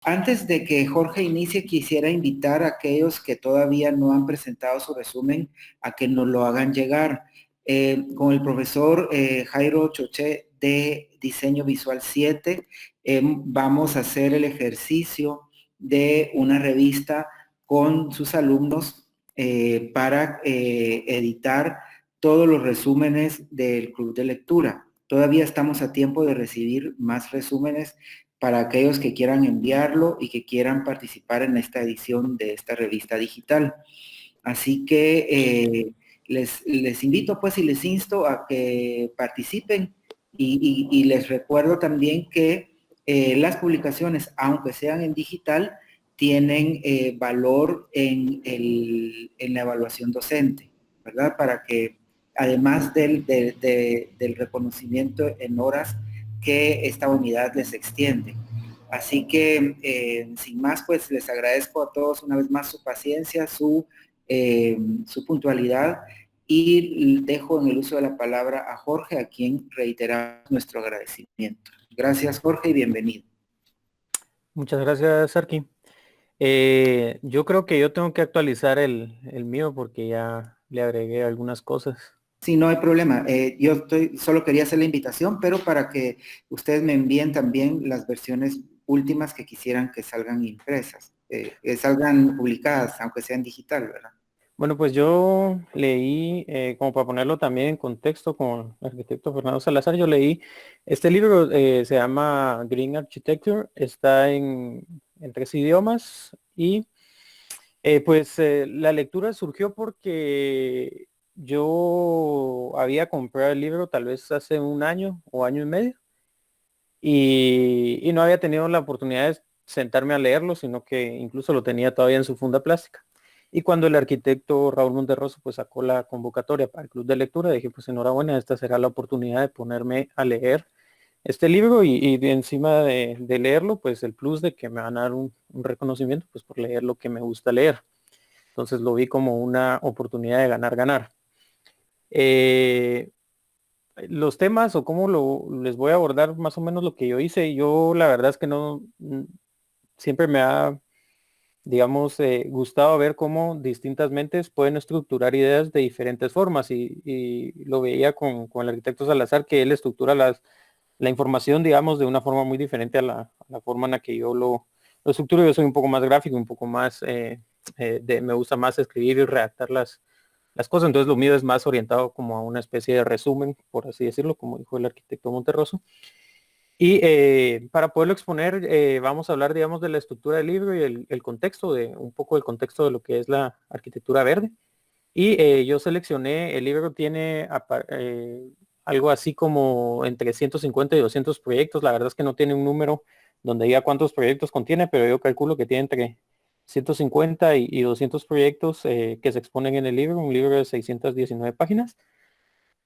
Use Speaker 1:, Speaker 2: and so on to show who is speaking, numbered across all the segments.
Speaker 1: Antes de que Jorge inicie, quisiera invitar a aquellos que todavía no han presentado su resumen a que nos lo hagan llegar. Con el profesor Jairo Choché de Diseño Visual 7, vamos a hacer el ejercicio de una revista con sus alumnos para editar todos los resúmenes del club de lectura. Todavía estamos a tiempo de recibir más resúmenes para aquellos que quieran enviarlo y que quieran participar en esta edición de esta revista digital. Así que les invito pues y les insto a que participen y les recuerdo también que las publicaciones, aunque sean en digital, tienen valor en la evaluación docente, ¿verdad? Para que además del reconocimiento en horas que esta unidad les extiende. Así que, sin más, pues les agradezco a todos una vez más su paciencia, su puntualidad y dejo en el uso de la palabra a Jorge, a quien reiteramos nuestro agradecimiento. Gracias, Jorge, y bienvenido.
Speaker 2: Muchas gracias, Sarki. Yo creo que yo tengo que actualizar el mío porque ya le agregué algunas cosas.
Speaker 1: Sí, no hay problema. Solo quería hacer la invitación, pero para que ustedes me envíen también las versiones últimas que quisieran que salgan impresas, que salgan publicadas, aunque sean digital, ¿verdad?
Speaker 2: Bueno, pues yo leí, como para ponerlo también en contexto con el arquitecto Fernando Salazar, yo leí este libro, se llama Green Architecture, está en 3 idiomas y la lectura surgió porque yo había comprado el libro tal vez hace un año o año y medio y no había tenido la oportunidad de sentarme a leerlo, sino que incluso lo tenía todavía en su funda plástica. Y cuando el arquitecto Raúl Monterroso pues sacó la convocatoria para el club de lectura, dije pues enhorabuena, esta será la oportunidad de ponerme a leer este libro y encima de leerlo, pues el plus de que me van a dar un reconocimiento pues por leer lo que me gusta leer. Entonces lo vi como una oportunidad de ganar. Eh, los temas o cómo les voy a abordar más o menos lo que yo hice. Yo la verdad es que no, siempre me ha, digamos, gustado ver cómo distintas mentes pueden estructurar ideas de diferentes formas y lo veía con el arquitecto Salazar que él estructura la información, digamos, de una forma muy diferente a la forma en la que yo lo estructuro. Yo soy un poco más gráfico, un poco más, me gusta más escribir y redactar las cosas, entonces lo mío es más orientado como a una especie de resumen, por así decirlo, como dijo el arquitecto Monterroso. Y para poderlo exponer, vamos a hablar, digamos, de la estructura del libro y el contexto, de un poco del contexto de lo que es la arquitectura verde. Y yo seleccioné, el libro tiene algo así como entre 150 y 200 proyectos. La verdad es que no tiene un número donde diga cuántos proyectos contiene, pero yo calculo que tiene entre 150 y 200 proyectos que se exponen en el libro, un libro de 619 páginas.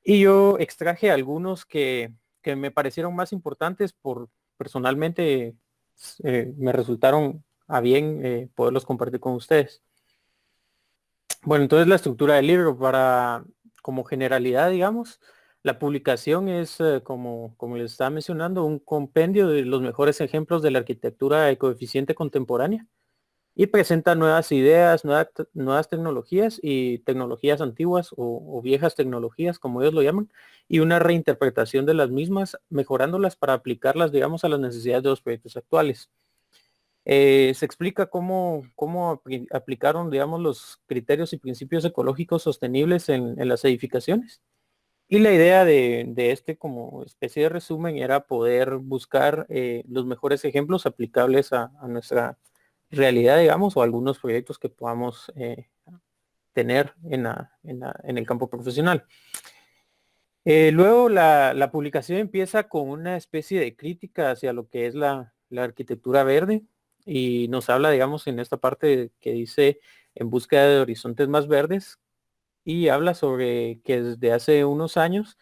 Speaker 2: Y yo extraje algunos que me parecieron más importantes por personalmente me resultaron a bien poderlos compartir con ustedes. Bueno, entonces la estructura del libro para como generalidad, digamos, la publicación es como les estaba mencionando, un compendio de los mejores ejemplos de la arquitectura ecoeficiente contemporánea y presenta nuevas ideas, nuevas tecnologías y tecnologías antiguas o viejas tecnologías, como ellos lo llaman, y una reinterpretación de las mismas, mejorándolas para aplicarlas, digamos, a las necesidades de los proyectos actuales. Se explica cómo aplicaron, digamos, los criterios y principios ecológicos sostenibles en las edificaciones. Y la idea de este como especie de resumen era poder buscar los mejores ejemplos aplicables a nuestra realidad, digamos, o algunos proyectos que podamos tener en el campo profesional. Luego la publicación empieza con una especie de crítica hacia lo que es la arquitectura verde y nos habla, digamos, en esta parte que dice en búsqueda de horizontes más verdes y habla sobre que desde hace unos años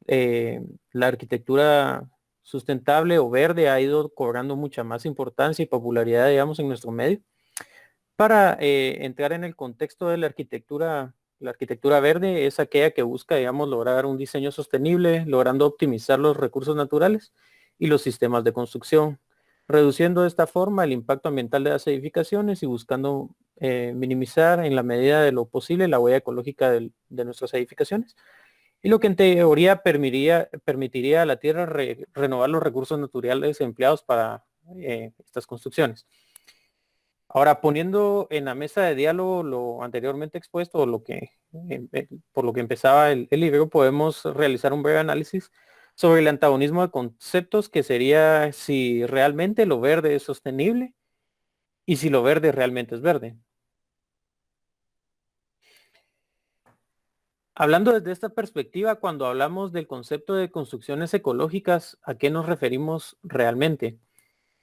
Speaker 2: la arquitectura sustentable o verde ha ido cobrando mucha más importancia y popularidad, digamos, en nuestro medio. Para entrar en el contexto de la arquitectura verde es aquella que busca, digamos, lograr un diseño sostenible, logrando optimizar los recursos naturales y los sistemas de construcción, reduciendo de esta forma el impacto ambiental de las edificaciones y buscando minimizar en la medida de lo posible la huella ecológica de nuestras edificaciones. Y lo que en teoría permitiría a la Tierra renovar los recursos naturales empleados para estas construcciones. Ahora, poniendo en la mesa de diálogo lo anteriormente expuesto, o por lo que empezaba el libro, podemos realizar un breve análisis sobre el antagonismo de conceptos, que sería si realmente lo verde es sostenible y si lo verde realmente es verde. Hablando desde esta perspectiva, cuando hablamos del concepto de construcciones ecológicas, ¿a qué nos referimos realmente?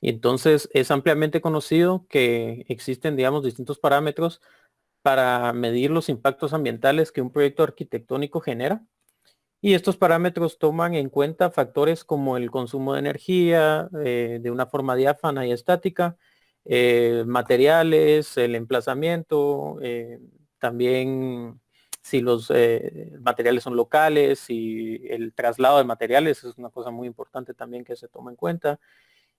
Speaker 2: Y entonces es ampliamente conocido que existen, digamos, distintos parámetros para medir los impactos ambientales que un proyecto arquitectónico genera. Y estos parámetros toman en cuenta factores como el consumo de energía de una forma diáfana y estática, materiales, el emplazamiento, también si los materiales son locales, si el traslado de materiales es una cosa muy importante también que se toma en cuenta,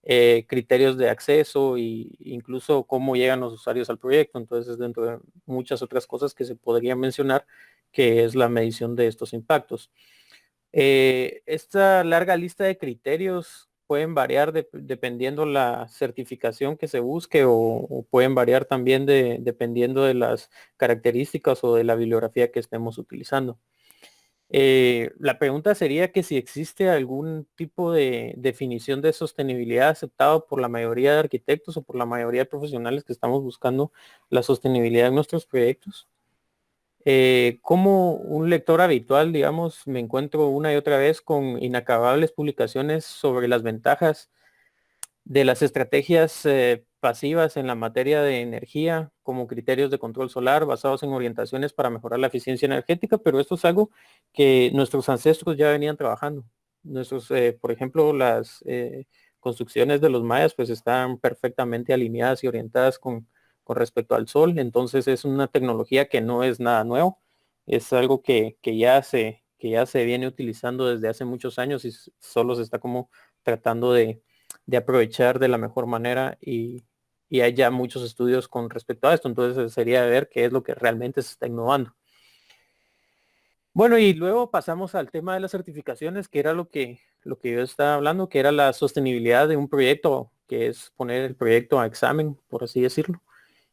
Speaker 2: criterios de acceso e incluso cómo llegan los usuarios al proyecto. Entonces, dentro de muchas otras cosas que se podrían mencionar, que es la medición de estos impactos. Esta larga lista de criterios pueden variar dependiendo la certificación que se busque, o pueden variar también dependiendo de las características o de la bibliografía que estemos utilizando. La pregunta sería que si existe algún tipo de definición de sostenibilidad aceptado por la mayoría de arquitectos o por la mayoría de profesionales que estamos buscando la sostenibilidad en nuestros proyectos. Como un lector habitual, digamos, me encuentro una y otra vez con inacabables publicaciones sobre las ventajas de las estrategias pasivas en la materia de energía, como criterios de control solar basados en orientaciones para mejorar la eficiencia energética, pero esto es algo que nuestros ancestros ya venían trabajando. Por ejemplo, las construcciones de los mayas pues están perfectamente alineadas y orientadas con respecto al sol, entonces es una tecnología que no es nada nuevo, es algo que ya se viene utilizando desde hace muchos años y solo se está como tratando de aprovechar de la mejor manera, y hay ya muchos estudios con respecto a esto, entonces sería ver qué es lo que realmente se está innovando. Bueno, y luego pasamos al tema de las certificaciones, que era lo que yo estaba hablando, que era la sostenibilidad de un proyecto, que es poner el proyecto a examen, por así decirlo.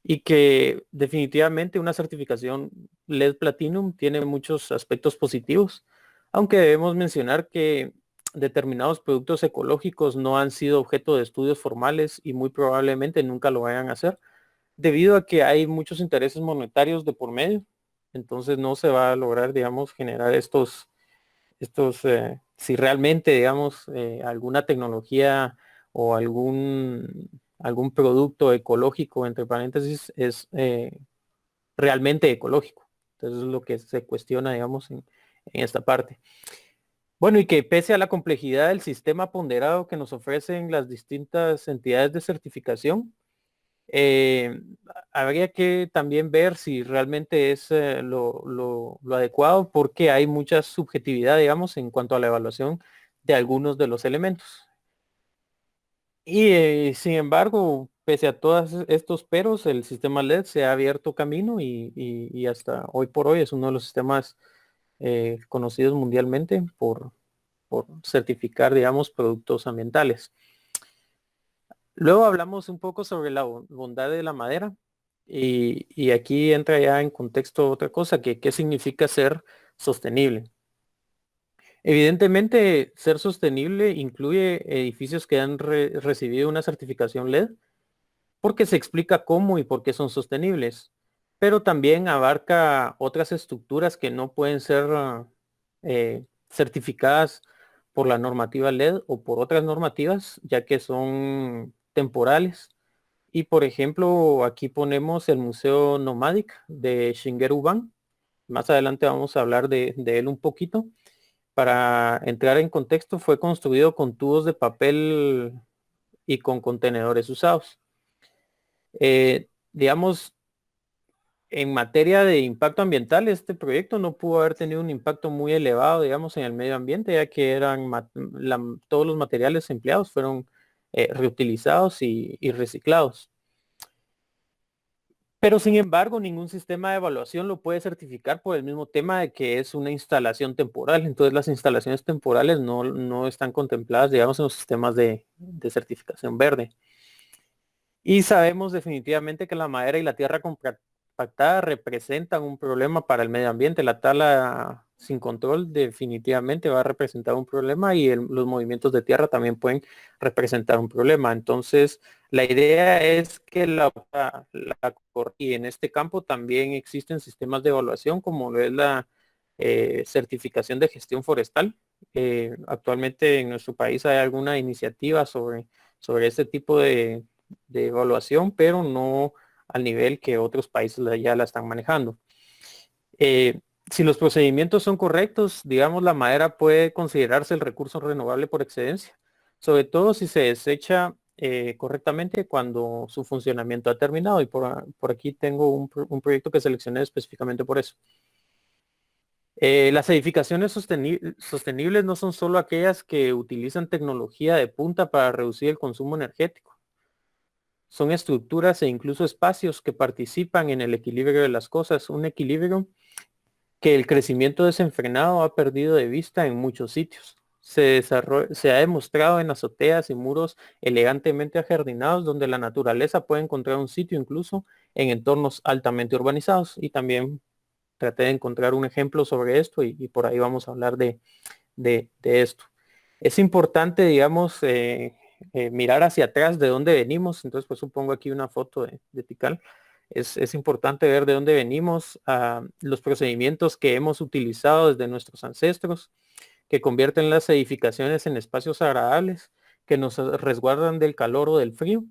Speaker 2: Y que definitivamente una certificación LED Platinum tiene muchos aspectos positivos, aunque debemos mencionar que determinados productos ecológicos no han sido objeto de estudios formales y muy probablemente nunca lo vayan a hacer, debido a que hay muchos intereses monetarios de por medio. Entonces no se va a lograr, digamos, generar si realmente, digamos, alguna tecnología o algún producto ecológico, entre paréntesis, es realmente ecológico. Entonces es lo que se cuestiona, digamos, en esta parte. Bueno, y que pese a la complejidad del sistema ponderado que nos ofrecen las distintas entidades de certificación, eh, habría que también ver si realmente es lo adecuado, porque hay mucha subjetividad, digamos, en cuanto a la evaluación de algunos de los elementos. Y sin embargo, pese a todos estos peros, el sistema LED se ha abierto camino y hasta hoy por hoy es uno de los sistemas conocidos mundialmente por certificar, digamos, productos ambientales. Luego hablamos un poco sobre la bondad de la madera, y aquí entra ya en contexto otra cosa, que qué significa ser sostenible. Evidentemente, ser sostenible incluye edificios que han recibido una certificación LED, porque se explica cómo y por qué son sostenibles, pero también abarca otras estructuras que no pueden ser certificadas por la normativa LED o por otras normativas, ya que son temporales. Y por ejemplo, aquí ponemos el Museo Nomadic de Shigeru-ban. Más adelante vamos a hablar de él un poquito. Para entrar en contexto, fue construido con tubos de papel y con contenedores usados. Digamos, en materia de impacto ambiental, este proyecto no pudo haber tenido un impacto muy elevado, digamos, en el medio ambiente, ya que todos los materiales empleados fueron reutilizados y reciclados. Pero sin embargo, ningún sistema de evaluación lo puede certificar por el mismo tema de que es una instalación temporal. Entonces las instalaciones temporales no están contempladas, digamos, en los sistemas de certificación verde. Y sabemos definitivamente que la madera y la tierra compactada representan un problema para el medio ambiente. La tala sin control definitivamente va a representar un problema y los movimientos de tierra también pueden representar un problema. Entonces, la idea es que y en este campo también existen sistemas de evaluación como lo es la certificación de gestión forestal. Actualmente en nuestro país hay alguna iniciativa sobre este tipo de evaluación, pero no al nivel que otros países ya la están manejando. Si los procedimientos son correctos, digamos, la madera puede considerarse el recurso renovable por excedencia, sobre todo si se desecha correctamente cuando su funcionamiento ha terminado. Y por aquí tengo un proyecto que seleccioné específicamente por eso. Las edificaciones sostenibles no son solo aquellas que utilizan tecnología de punta para reducir el consumo energético. Son estructuras e incluso espacios que participan en el equilibrio de las cosas, un equilibrio que el crecimiento desenfrenado ha perdido de vista en muchos sitios. Se ha demostrado en azoteas y muros elegantemente ajardinados donde la naturaleza puede encontrar un sitio incluso en entornos altamente urbanizados. Y también traté de encontrar un ejemplo sobre esto y por ahí vamos a hablar de esto. Es importante, digamos, mirar hacia atrás de dónde venimos. Entonces, pues supongo aquí una foto de Tikal. Es importante ver de dónde venimos, los procedimientos que hemos utilizado desde nuestros ancestros, que convierten las edificaciones en espacios agradables, que nos resguardan del calor o del frío,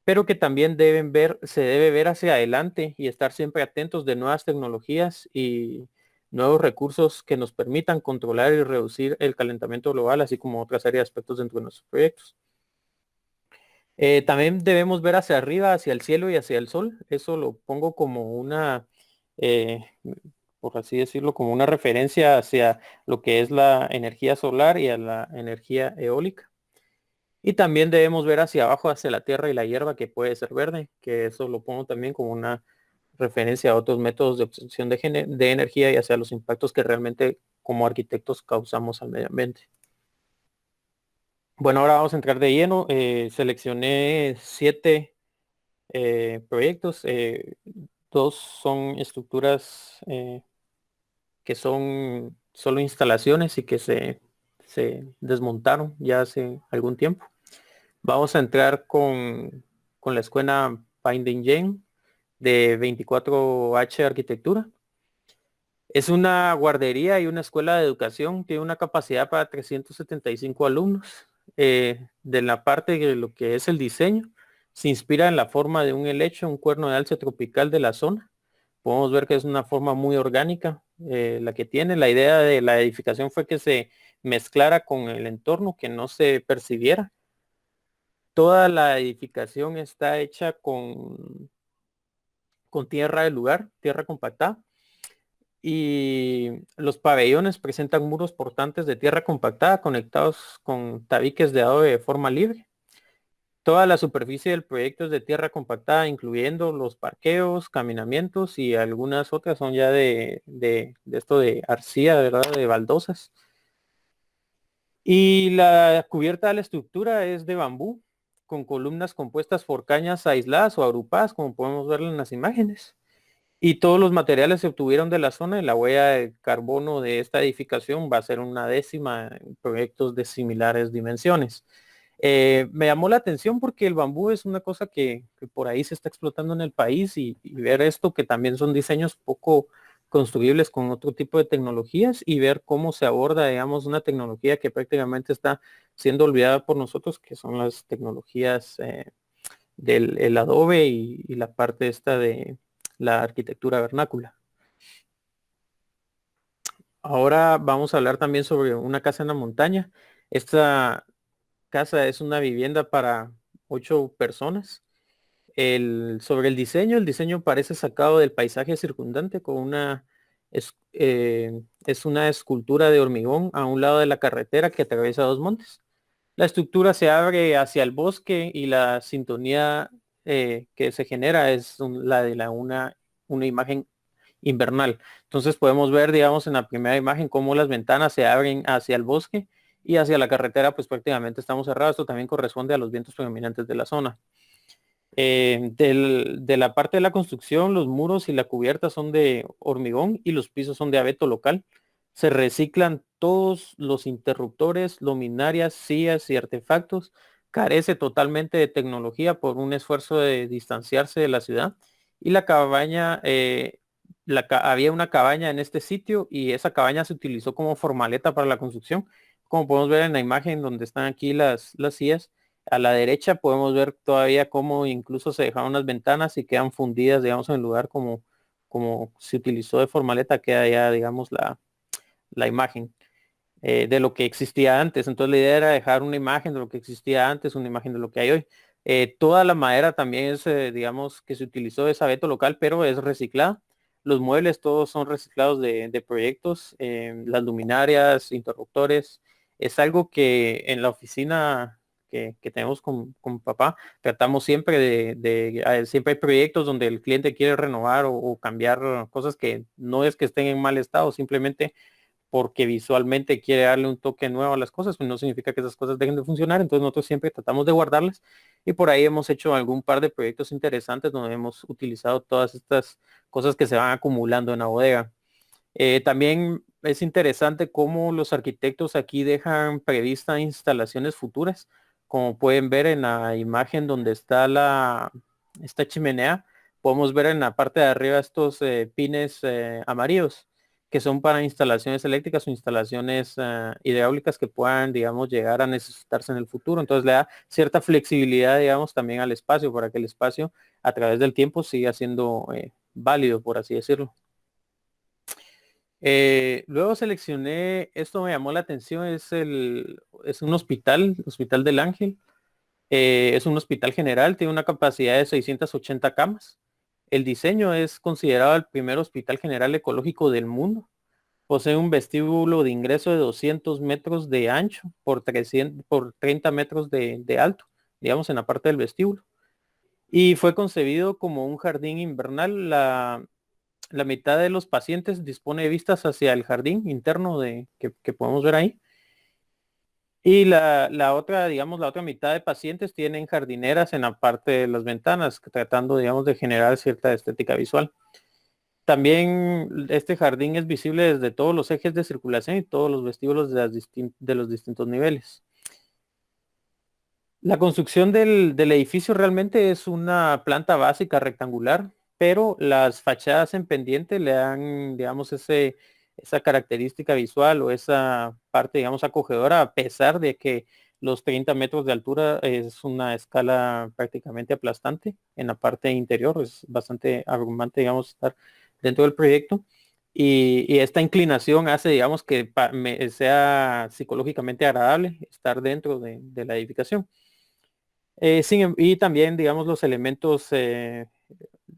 Speaker 2: pero que también se debe ver hacia adelante y estar siempre atentos de nuevas tecnologías y nuevos recursos que nos permitan controlar y reducir el calentamiento global, así como otra serie de aspectos dentro de nuestros proyectos. También debemos ver hacia arriba, hacia el cielo y hacia el sol. Eso lo pongo como una, eh, por así decirlo, como una referencia hacia lo que es la energía solar y a la energía eólica. Y también debemos ver hacia abajo, hacia la tierra y la hierba que puede ser verde, que eso lo pongo también como una referencia a otros métodos de obtención de energía y hacia los impactos que realmente como arquitectos causamos al medio ambiente. Bueno, ahora vamos a entrar de lleno. Seleccioné 7 proyectos. 2 son estructuras que son solo instalaciones y que se desmontaron ya hace algún tiempo. Vamos a entrar con la escuela Binding Jane de 24H Arquitectura. Es una guardería y una escuela de educación. Tiene una capacidad para 375 alumnos. De la parte de lo que es el diseño, se inspira en la forma de un helecho, un cuerno de alce tropical de la zona. Podemos ver que es una forma muy orgánica la que tiene. La idea de la edificación fue que se mezclara con el entorno, que no se percibiera. Toda la edificación está hecha con tierra del lugar, tierra compactada. Y los pabellones presentan muros portantes de tierra compactada conectados con tabiques de adobe de forma libre. Toda la superficie del proyecto es de tierra compactada, incluyendo los parqueos, caminamientos y algunas otras son ya de esto de arcilla, ¿verdad? De baldosas. Y la cubierta de la estructura es de bambú, con columnas compuestas por cañas aisladas o agrupadas, como podemos ver en las imágenes. Y todos los materiales se obtuvieron de la zona y la huella de carbono de esta edificación va a ser una décima en proyectos de similares dimensiones. Me llamó la atención porque el bambú es una cosa que por ahí se está explotando en el país y ver esto que también son diseños poco construibles con otro tipo de tecnologías y ver cómo se aborda, digamos, una tecnología que prácticamente está siendo olvidada por nosotros, que son las tecnologías del el adobe y la parte esta de la arquitectura vernácula. Ahora vamos a hablar también sobre una casa en la montaña. Esta casa es una vivienda para 8 personas. Sobre el diseño parece sacado del paisaje circundante con es una escultura de hormigón a un lado de la carretera que atraviesa 2 montes. La estructura se abre hacia el bosque y la sintonía que se genera es la de una imagen invernal. Entonces podemos ver, digamos, en la primera imagen cómo las ventanas se abren hacia el bosque y hacia la carretera, pues prácticamente estamos cerrados. Esto también corresponde a los vientos predominantes de la zona. De la parte de la construcción, los muros y la cubierta son de hormigón y los pisos son de abeto local. Se reciclan todos los interruptores, luminarias, sillas y artefactos. Carece totalmente de tecnología por un esfuerzo de distanciarse de la ciudad. Y la cabaña, había una cabaña en este sitio y esa cabaña se utilizó como formaleta para la construcción. Como podemos ver en la imagen donde están aquí las sillas, a la derecha podemos ver todavía cómo incluso se dejaron las ventanas y quedan fundidas, digamos, en el lugar como se utilizó de formaleta, queda ya, digamos, la imagen de lo que existía antes. Entonces la idea era dejar una imagen de lo que existía antes, una imagen de lo que hay hoy. Toda la madera también es, digamos, que se utilizó de abeto local, pero es reciclada. Los muebles todos son reciclados de proyectos, las luminarias, interruptores. Es algo que en la oficina que tenemos con papá, tratamos siempre siempre hay proyectos donde el cliente quiere renovar o cambiar cosas que no es que estén en mal estado, simplemente porque visualmente quiere darle un toque nuevo a las cosas, pues no significa que esas cosas dejen de funcionar, entonces nosotros siempre tratamos de guardarlas y por ahí hemos hecho algún par de proyectos interesantes donde hemos utilizado todas estas cosas que se van acumulando en la bodega. También es interesante cómo los arquitectos aquí dejan previstas instalaciones futuras, como pueden ver en la imagen donde está esta chimenea, podemos ver en la parte de arriba estos pines amarillos que son para instalaciones eléctricas o instalaciones hidráulicas que puedan, digamos, llegar a necesitarse en el futuro. Entonces le da cierta flexibilidad, digamos, también al espacio para que el espacio a través del tiempo siga siendo válido, por así decirlo. Luego seleccioné, esto me llamó la atención, es un hospital, Hospital del Ángel. Es un hospital general, tiene una capacidad de 680 camas. El diseño es considerado el primer hospital general ecológico del mundo. Posee un vestíbulo de ingreso de 200 metros de ancho por 30 metros de alto, digamos, en la parte del vestíbulo. Y fue concebido como un jardín invernal. La mitad de los pacientes dispone de vistas hacia el jardín interno que podemos ver ahí. Y la otra, digamos, la otra mitad de pacientes tienen jardineras en la parte de las ventanas, tratando, digamos, de generar cierta estética visual. También este jardín es visible desde todos los ejes de circulación y todos los vestíbulos de los distintos niveles. La construcción del edificio realmente es una planta básica rectangular, pero las fachadas en pendiente le dan, digamos, esa característica visual o esa parte, digamos, acogedora, a pesar de que los 30 metros de altura es una escala prácticamente aplastante en la parte interior. Es bastante abrumante, digamos, estar dentro del proyecto. Y esta inclinación hace, digamos, que sea psicológicamente agradable estar dentro de la edificación. Y también, digamos, los elementos,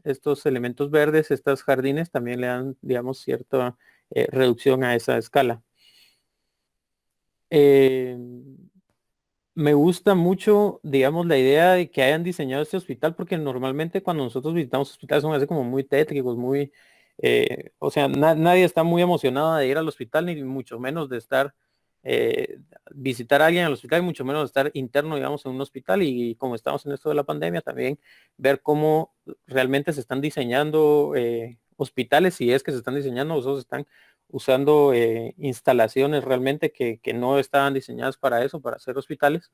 Speaker 2: estos elementos verdes, estos jardines, también le dan, digamos, cierta reducción a esa escala. Eh, Me gusta mucho, digamos, la idea de que hayan diseñado este hospital, porque normalmente cuando nosotros visitamos hospitales son así como muy tétricos, o sea, nadie está muy emocionado de ir al hospital, ni mucho menos de estar, visitar a alguien al hospital, y mucho menos de estar interno, digamos, en un hospital. Y como estamos en esto de la pandemia, también ver cómo realmente se están diseñando hospitales, si es que se están diseñando, o se están usando instalaciones realmente que no estaban diseñadas para eso, para hacer hospitales,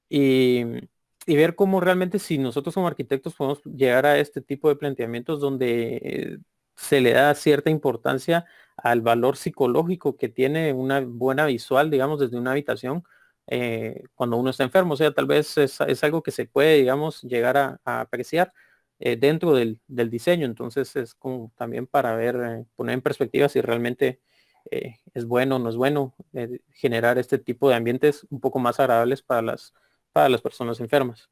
Speaker 2: y, y ver cómo realmente si nosotros como arquitectos podemos llegar a este tipo de planteamientos donde se le da cierta importancia al valor psicológico que tiene una buena visual, digamos, desde una habitación cuando uno está enfermo. O sea, tal vez es algo que se puede, digamos, llegar a apreciar dentro del diseño. Entonces es como también para ver, poner en perspectiva si realmente es bueno o no es bueno generar este tipo de ambientes un poco más agradables para las personas enfermas.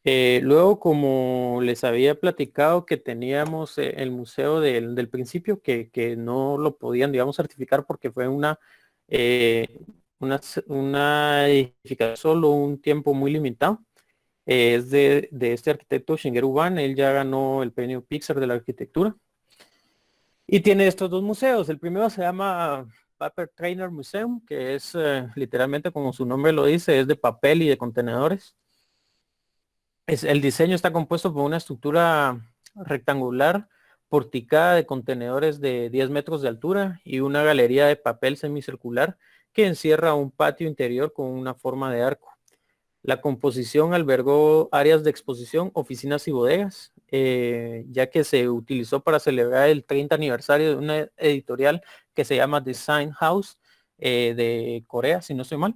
Speaker 2: Luego, como les había platicado que teníamos el museo del principio, que no lo podían, digamos, certificar porque fue una una edificación solo un tiempo muy limitado. Es de este arquitecto Shigeru Ban. Él ya ganó el premio Pixar de la arquitectura. Y tiene estos dos museos. El primero se llama Paper Trainer Museum, que es literalmente como su nombre lo dice, es de papel y de contenedores. El diseño está compuesto por una estructura rectangular porticada de contenedores de 10 metros de altura y una galería de papel semicircular que encierra un patio interior con una forma de arco. La composición albergó áreas de exposición, oficinas y bodegas, ya que se utilizó para celebrar el 30 aniversario de una editorial que se llama Design House de Corea, si no estoy mal.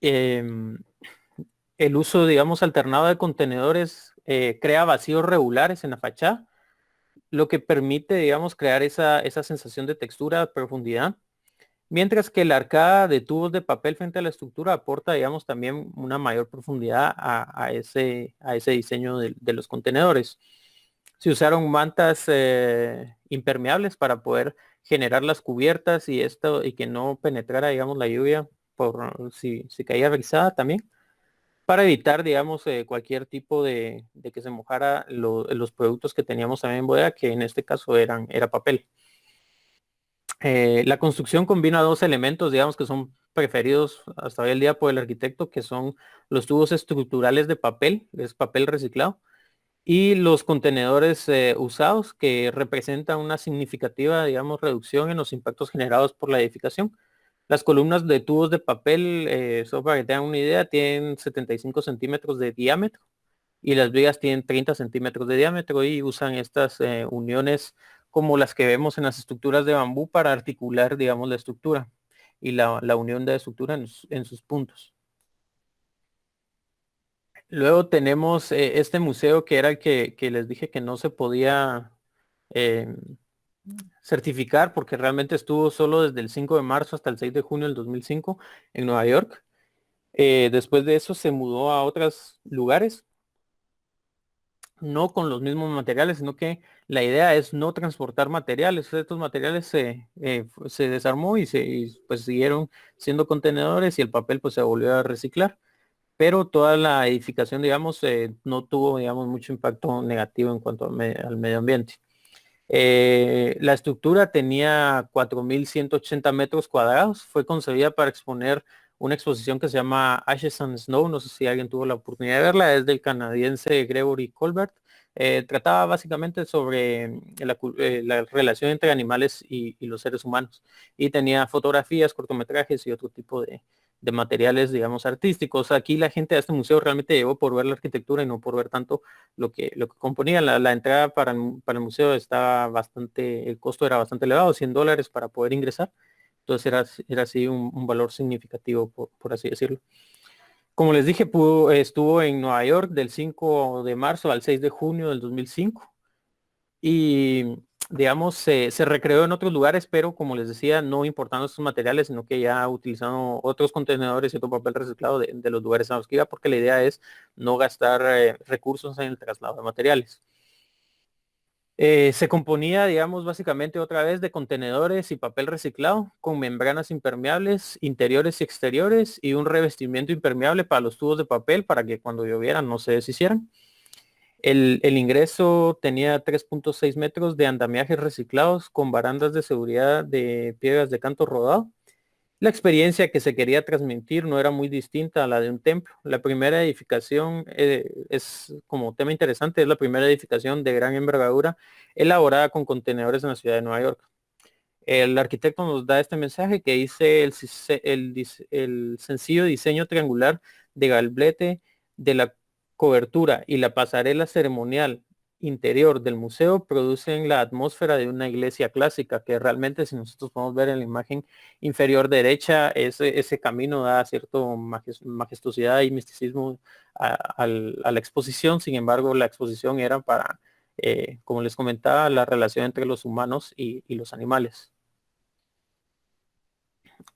Speaker 2: Em, el uso, digamos, alternado de contenedores crea vacíos regulares en la fachada, lo que permite, digamos, crear esa sensación de textura, profundidad. Mientras que la arcada de tubos de papel frente a la estructura aporta, digamos, también una mayor profundidad a ese diseño de los contenedores. Se usaron mantas impermeables para poder generar las cubiertas y que no penetrara, digamos, la lluvia por si caía rizada también, para evitar, digamos, cualquier tipo de que se mojara los productos que teníamos también en bodega, que en este caso era papel. La construcción combina dos elementos, digamos, que son preferidos hasta hoy en día por el arquitecto, que son los tubos estructurales de papel, es papel reciclado, y los contenedores usados, que representan una significativa, digamos, reducción en los impactos generados por la edificación. Las columnas de tubos de papel, solo para que tengan una idea, tienen 75 centímetros de diámetro y las vigas tienen 30 centímetros de diámetro y usan estas uniones como las que vemos en las estructuras de bambú para articular, digamos, la estructura y la unión de estructura en sus puntos. Luego tenemos este museo que era el que les dije que no se podía eh, certificar porque realmente estuvo solo desde el 5 de marzo hasta el 6 de junio del 2005 en Nueva York. Después de eso se mudó a otros lugares, no con los mismos materiales, sino que la idea es no transportar materiales. Estos materiales se desarmó y pues siguieron siendo contenedores y el papel pues se volvió a reciclar. Pero toda la edificación, digamos, no tuvo, digamos, mucho impacto negativo en cuanto al medio ambiente. La estructura tenía 4.180 metros cuadrados. Fue concebida para exponer una exposición que se llama Ashes and Snow. No sé si alguien tuvo la oportunidad de verla. Es del canadiense Gregory Colbert. Trataba básicamente sobre la relación entre animales y los seres humanos. Y tenía fotografías, cortometrajes y otro tipo de materiales, digamos, artísticos. Aquí la gente de este museo realmente llegó por ver la arquitectura y no por ver tanto lo que componía. La entrada para el museo estaba bastante, el costo era bastante elevado, $100 para poder ingresar. Entonces era así un valor significativo, por así decirlo. Como les dije, estuvo en Nueva York del 5 de marzo al 6 de junio del 2005 y digamos se recreó en otros lugares, pero como les decía, no importando estos materiales, sino que ya utilizando otros contenedores y otro papel reciclado de los lugares a los que iba, porque la idea es no gastar recursos en el traslado de materiales. Se componía, digamos, básicamente otra vez de contenedores y papel reciclado con membranas impermeables interiores y exteriores y un revestimiento impermeable para los tubos de papel para que cuando llovieran no se deshicieran. El ingreso tenía 3.6 metros de andamiajes reciclados con barandas de seguridad de piedras de canto rodado. La experiencia que se quería transmitir no era muy distinta a la de un templo. La primera edificación es como tema interesante, es la primera edificación de gran envergadura elaborada con contenedores en la ciudad de Nueva York. El arquitecto nos da este mensaje que dice el sencillo diseño triangular de galblete de la cobertura y la pasarela ceremonial interior del museo producen la atmósfera de una iglesia clásica, que realmente si nosotros podemos ver en la imagen inferior derecha, ese camino da cierto majestuosidad y misticismo a la exposición. Sin embargo, la exposición era para, como les comentaba, la relación entre los humanos y los animales.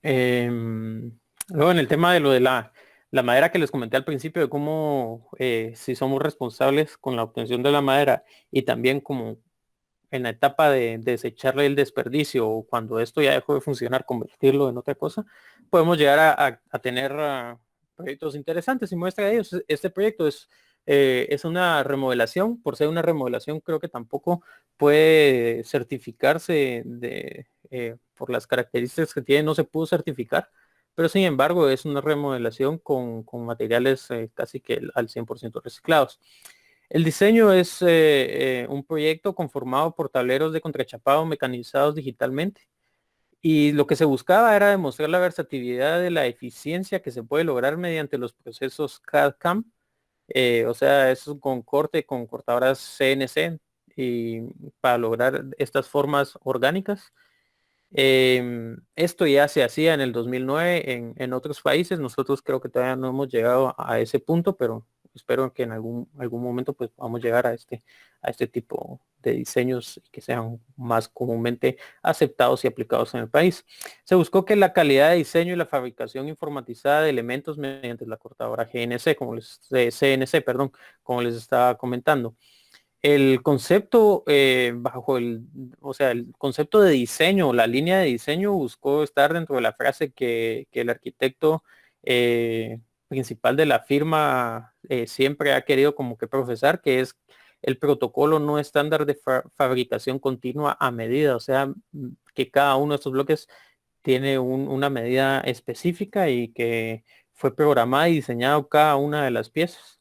Speaker 2: Luego en el tema de lo de la madera que les comenté al principio, de cómo si somos responsables con la obtención de la madera y también como en la etapa de desecharle el desperdicio o cuando esto ya dejó de funcionar, convertirlo en otra cosa, podemos llegar a tener proyectos interesantes y muestra de ellos. Este proyecto es una remodelación. Por ser una remodelación, creo que tampoco puede certificarse por las características que tiene, no se pudo certificar, pero sin embargo es una remodelación con materiales casi que al 100% reciclados. El diseño es un proyecto conformado por tableros de contrachapado mecanizados digitalmente. Y lo que se buscaba era demostrar la versatilidad de la eficiencia que se puede lograr mediante los procesos CAD-CAM, o sea, eso con corte, con cortadoras CNC, y para lograr estas formas orgánicas. Esto ya se hacía en el 2009 en otros países. Nosotros creo que todavía no hemos llegado a ese punto, pero espero que en algún momento pues podamos llegar a este tipo de diseños que sean más comúnmente aceptados y aplicados en el país. Se buscó que la calidad de diseño y la fabricación informatizada de elementos mediante la cortadora GNC, CNC, perdón, como les estaba comentando. El concepto o sea, el concepto de diseño, la línea de diseño buscó estar dentro de la frase que el arquitecto principal de la firma siempre ha querido como que profesar, que es el protocolo no estándar de fabricación continua a medida, o sea, que cada uno de estos bloques tiene una medida específica y que fue programada y diseñado cada una de las piezas.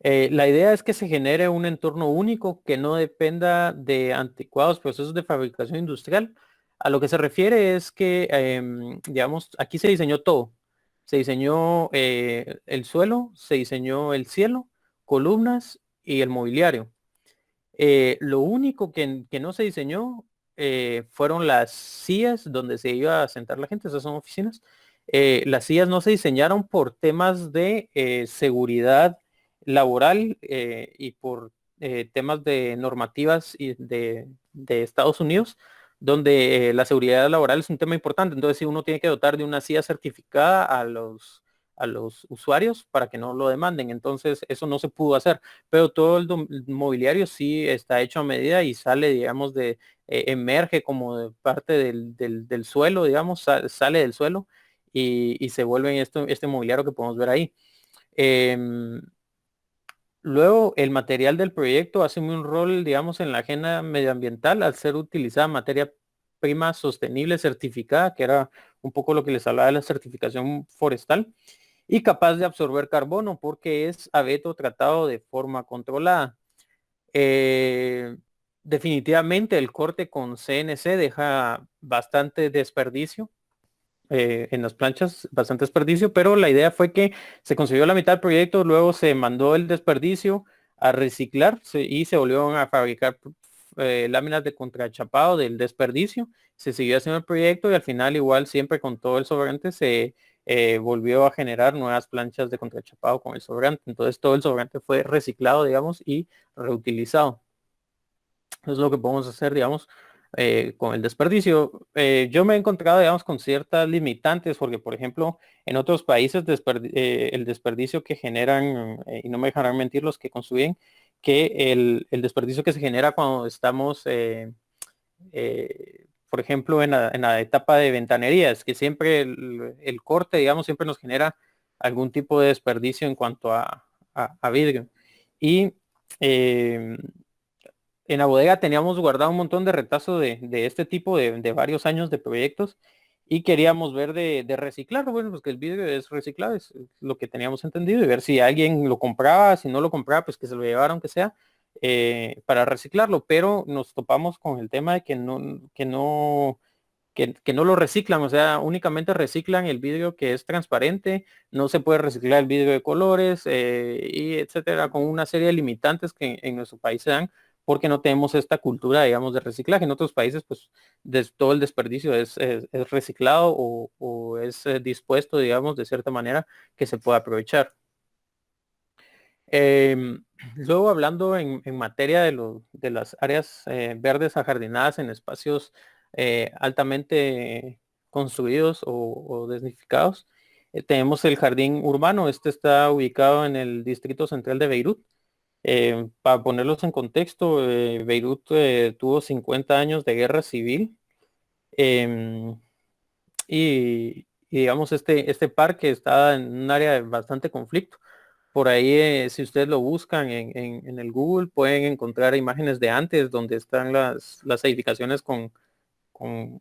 Speaker 2: La idea es que se genere un entorno único que no dependa de anticuados procesos de fabricación industrial. A lo que se refiere es que, digamos, aquí se diseñó todo. Se diseñó el suelo, se diseñó el cielo, columnas y el mobiliario. Lo único que no se diseñó fueron las sillas donde se iba a sentar la gente, esas son oficinas. Las sillas no se diseñaron por temas de seguridad laboral y por temas de normativas de Estados Unidos, donde la seguridad laboral es un tema importante. Entonces, si uno tiene que dotar de una silla certificada a los usuarios para que no lo demanden. Entonces, eso no se pudo hacer, pero todo el mobiliario sí está hecho a medida y sale, digamos, emerge como de parte del suelo, digamos, sale del suelo y se vuelve en este mobiliario que podemos ver ahí. Em, Luego, el material del proyecto asume un rol, digamos, en la agenda medioambiental al ser utilizada materia prima sostenible certificada, que era un poco lo que les hablaba de la certificación forestal, y capaz de absorber carbono porque es abeto tratado de forma controlada. Eh, Definitivamente el corte con CNC deja bastante desperdicio en las planchas, bastante desperdicio, pero la idea fue que se consiguió la mitad del proyecto, luego se mandó el desperdicio a reciclar y se volvieron a fabricar láminas de contrachapado del desperdicio. Se siguió haciendo el proyecto y al final igual siempre con todo el sobrante se volvió a generar nuevas planchas de contrachapado con el sobrante. Entonces todo el sobrante fue reciclado, digamos, y reutilizado. Eso es lo que podemos hacer, digamos, con el desperdicio. Yo me he encontrado, digamos, con ciertas limitantes, porque, por ejemplo, en otros países el desperdicio que generan, y no me dejarán mentir los que construyen, que el desperdicio que se genera cuando estamos, por ejemplo, en la etapa de ventanerías, que siempre el corte, digamos, siempre nos genera algún tipo de desperdicio en cuanto a vidrio. Y eh, en la bodega teníamos guardado un montón de retazos de este tipo de varios años de proyectos y queríamos ver de reciclarlo. Bueno, pues que el vidrio es reciclable, es lo que teníamos entendido, y ver si alguien lo compraba, si no lo compraba, pues que se lo llevara aunque sea para reciclarlo. Pero nos topamos con el tema de que no lo reciclan, o sea, únicamente reciclan el vidrio que es transparente, no se puede reciclar el vidrio de colores y etcétera, con una serie de limitantes que en nuestro país se dan porque no tenemos esta cultura, digamos, de reciclaje. En otros países, pues, todo el desperdicio es reciclado o es dispuesto, digamos, de cierta manera que se pueda aprovechar. Em, Luego hablando en materia de las áreas verdes ajardinadas en espacios altamente construidos o desnificados, tenemos el jardín urbano. Este está ubicado en el distrito central de Beirut Para ponerlos en contexto, Beirut tuvo 50 años de guerra civil. em, y digamos, este parque está en un área de bastante conflicto. Por ahí, si ustedes lo buscan en el Google, pueden encontrar imágenes de antes donde están las edificaciones con, con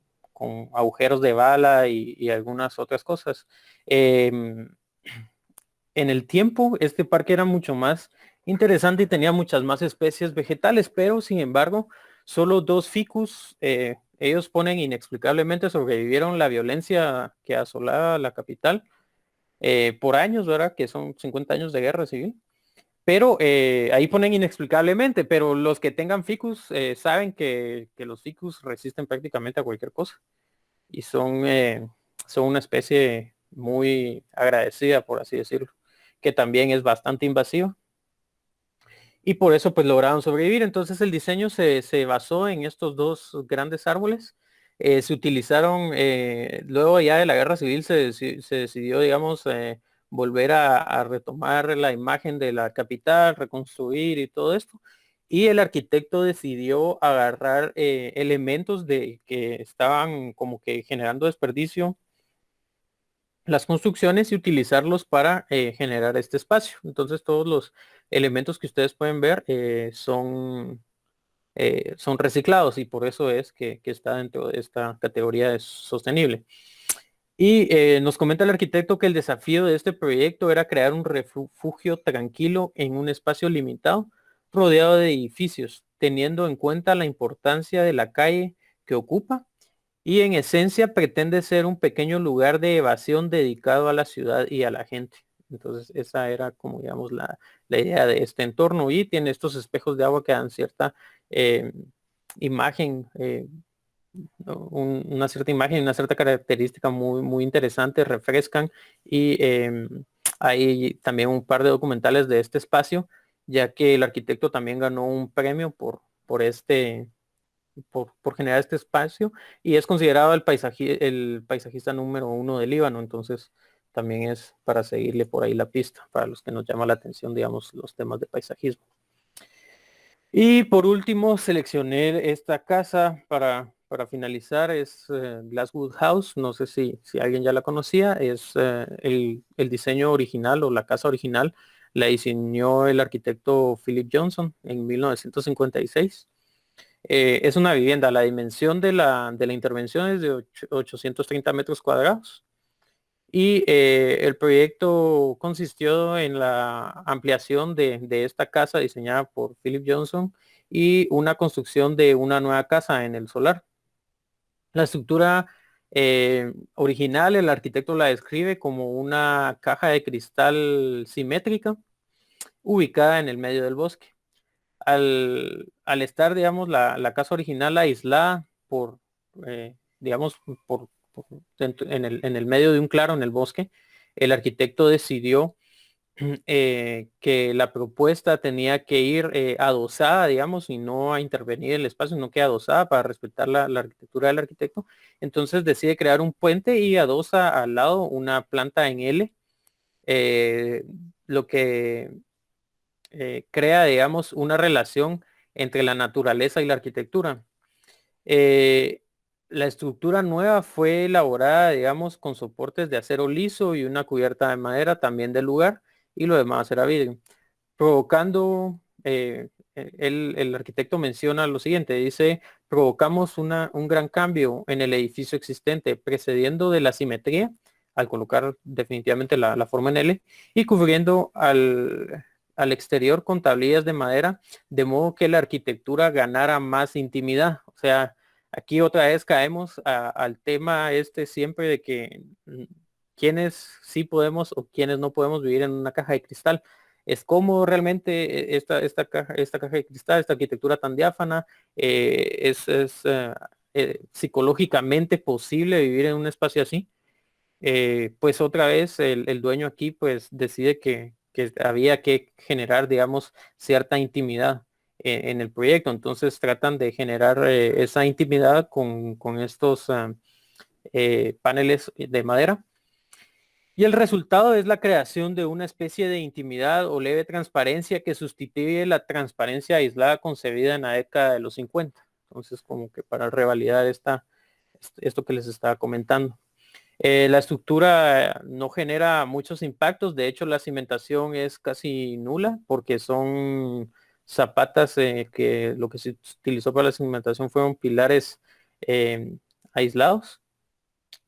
Speaker 2: agujeros de bala y algunas otras cosas. Em, en el tiempo, este parque era mucho más interesante y tenía muchas más especies vegetales, pero sin embargo, solo dos ficus, ellos ponen inexplicablemente sobrevivieron la violencia que asolaba la capital por años, ¿verdad? Que son 50 años de guerra civil. Pero ahí ponen inexplicablemente, pero los que tengan ficus saben que los ficus resisten prácticamente a cualquier cosa y son una especie muy agradecida, por así decirlo, que también es bastante invasiva. Y por eso pues lograron sobrevivir. Entonces el diseño se basó en estos dos grandes árboles. Se utilizaron, luego ya de la guerra civil se decidió, digamos, volver a retomar la imagen de la capital, reconstruir y todo esto. Y el arquitecto decidió agarrar elementos de que estaban como que generando desperdicio las construcciones y utilizarlos para generar este espacio. Entonces todos los elementos que ustedes pueden ver son reciclados y por eso es que está dentro de esta categoría de sostenible. Y nos comenta el arquitecto que el desafío de este proyecto era crear un refugio tranquilo en un espacio limitado, rodeado de edificios, teniendo en cuenta la importancia de la calle que ocupa y en esencia pretende ser un pequeño lugar de evasión dedicado a la ciudad y a la gente. Entonces esa era como digamos la idea de este entorno y tiene estos espejos de agua que dan cierta eh, imagen, una cierta imagen, una cierta característica muy, muy interesante, refrescan y hay también un par de documentales de este espacio, ya que el arquitecto también ganó un premio por generar este espacio y es considerado el paisajista número uno del Líbano, entonces también es para seguirle por ahí la pista, para los que nos llama la atención, digamos, los temas de paisajismo. Y por último, seleccioné esta casa para finalizar, es Glasswood House, no sé si alguien ya la conocía, es el diseño original o la casa original, la diseñó el arquitecto Philip Johnson en 1956. Es una vivienda, la dimensión de la intervención es de 830 metros cuadrados y el proyecto consistió en la ampliación de esta casa diseñada por Philip Johnson y una construcción de una nueva casa en el solar. La estructura original, el arquitecto la describe como una caja de cristal simétrica ubicada en el medio del bosque. Al estar, digamos, la casa original aislada digamos, en el medio de un claro en el bosque, el arquitecto decidió que la propuesta tenía que ir adosada, digamos, y no a intervenir el espacio, sino que adosada para respetar la arquitectura del arquitecto. Entonces decide crear un puente y adosa al lado una planta en L, eh, lo que crea, digamos, una relación entre la naturaleza y la arquitectura. Eh, la estructura nueva fue elaborada, digamos, con soportes de acero liso y una cubierta de madera también del lugar y lo demás era vidrio, provocando, el arquitecto menciona lo siguiente, dice, provocamos un gran cambio en el edificio existente, precediendo de la simetría, al colocar definitivamente la forma en L, y cubriendo al exterior con tablillas de madera, de modo que la arquitectura ganara más intimidad. O sea, aquí otra vez caemos al tema este siempre de que quienes sí podemos o quienes no podemos vivir en una caja de cristal. Es como realmente esta caja de cristal, esta arquitectura tan diáfana, es psicológicamente posible vivir en un espacio así. Pues otra vez el dueño aquí pues decide que había que generar, digamos, cierta intimidad en el proyecto. Entonces tratan de generar esa intimidad con estos paneles de madera Y el resultado es la creación de una especie de intimidad o leve transparencia que sustituye la transparencia aislada concebida en la década de los 50. Entonces, como que para revalidar esto que les estaba comentando. La estructura no genera muchos impactos, de hecho la cimentación es casi nula porque son zapatas que lo que se utilizó para la cimentación fueron pilares eh, aislados,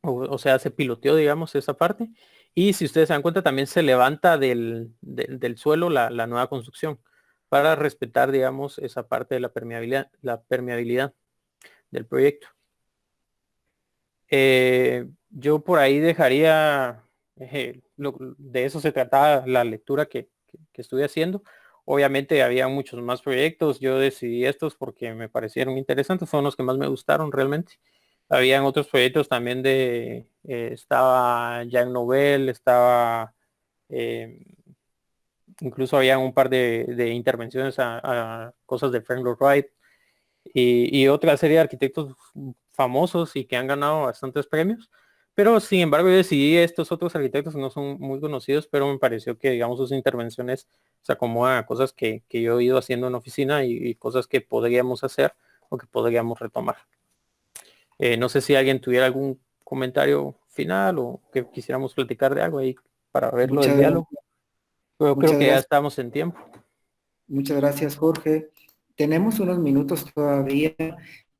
Speaker 2: o sea, se piloteó, digamos, esa parte. Y si ustedes se dan cuenta, también se levanta del suelo la nueva construcción para respetar, digamos, esa parte de la permeabilidad del proyecto. Yo por ahí dejaría, de eso se trataba la lectura que estuve haciendo. Obviamente había muchos más proyectos, yo decidí estos porque me parecieron interesantes, fueron los que más me gustaron realmente. Habían otros proyectos también estaba Jean Nouvel, eh, incluso había un par de intervenciones a cosas de Frank Lloyd Wright y otra serie de arquitectos famosos y que han ganado bastantes premios. Pero sin embargo yo decidí estos otros arquitectos que no son muy conocidos, pero me pareció que digamos sus intervenciones se acomodan a cosas que yo he ido haciendo en oficina y cosas que podríamos hacer o que podríamos retomar. No sé si alguien tuviera algún comentario final o que quisiéramos platicar de algo ahí para verlo del
Speaker 1: Muchas gracias.
Speaker 2: diálogo. Pero creo
Speaker 1: Muchas
Speaker 2: que ya
Speaker 1: gracias.
Speaker 2: estamos en tiempo.
Speaker 1: Muchas gracias, Jorge. Tenemos unos minutos todavía.